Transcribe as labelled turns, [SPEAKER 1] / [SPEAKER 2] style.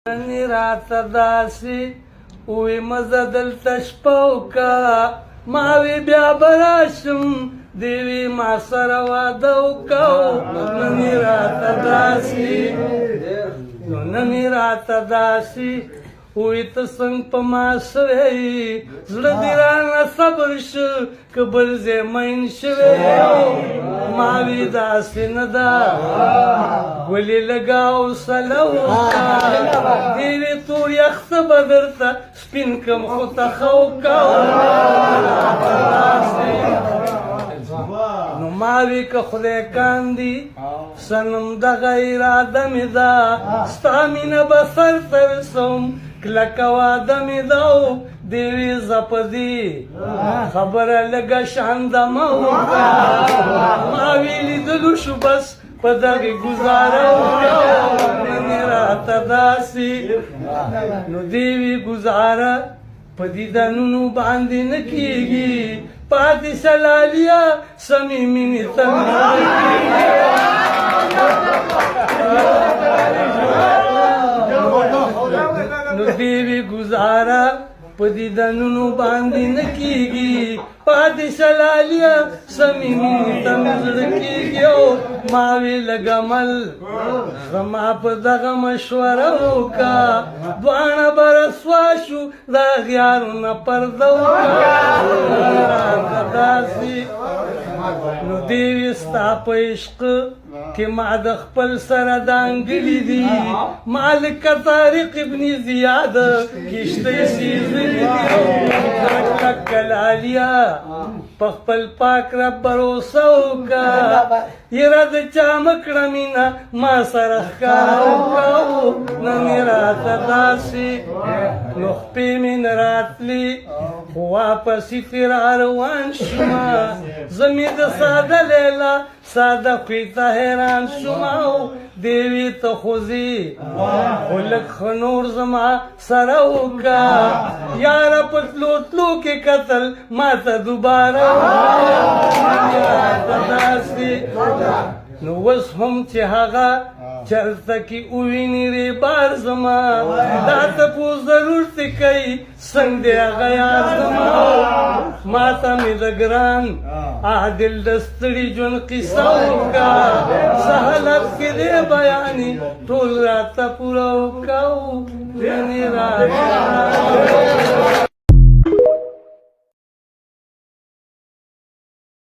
[SPEAKER 1] ننی راته داسې وی مزه دلته شپه وکړه ما وی بیا به راشم دی وی ما سره واده وکړو ننی راته داسې وی ته څنګه په ما شوی زړه دې رانه صبر شو که بل ځای مین شوی ما وی داسې نه ده ولې لږه حوصله وکړه دې وی تور یخ څه به درته سپین کړم خو ته ښه وکړه نو ما وی که خدای کاندي صنم دغه اراده مې ده ستا مینه به سر ته رسوم کلکه واده مې ده دې وی زه په دې خبره لږه شانده مه وکړه ما وی لیدلو شو بس په دغې ګزاره وکړه نن راته داسې نو دې وی ګزاره په دیدنونو باندې نه کېږي پاتې سلالیا سمې مینې ته نو دې وی ګزاره په دیدنونو باندې نه کېږي پاتې سلالیا سمې مینې ته مې زړه کېږي ما وی لږ عمل زما په دغه مشوره وکړه دواړه به رسوا شو د اغیارونه پرده وکړه داسې نو دې وی ستا په عشق کې ما د خپل سره دانګلي دي ما لکه طارق ابن زیاد کشتۍ سیزلي دي کلالیا په خپل پاک رب بروسه وکړه یره د چا مه کړه مینه ما سره ښکاره وکړه نن یې راته داسې نو خپې مې نه راتلې خو واپسې ترې روان شومه زه مې د ساده لیلا ساده خوی ته حیران شومه دې وی ته خو ځې خو لږ ښه نور زما سره وکړه یاره په تلو تلو کې کتل ما ته دوباره وکړه داسې نو اوس هم چې هغه چرته کې وویني ریبار زما دا تپوس ضرور ترې کوي څنګه دی هغه یار زما ما ته مې د ګران عادل د ستړي ژوند قصه وکړه څه حالت کې دی بیانې ټول راته پوره وکړه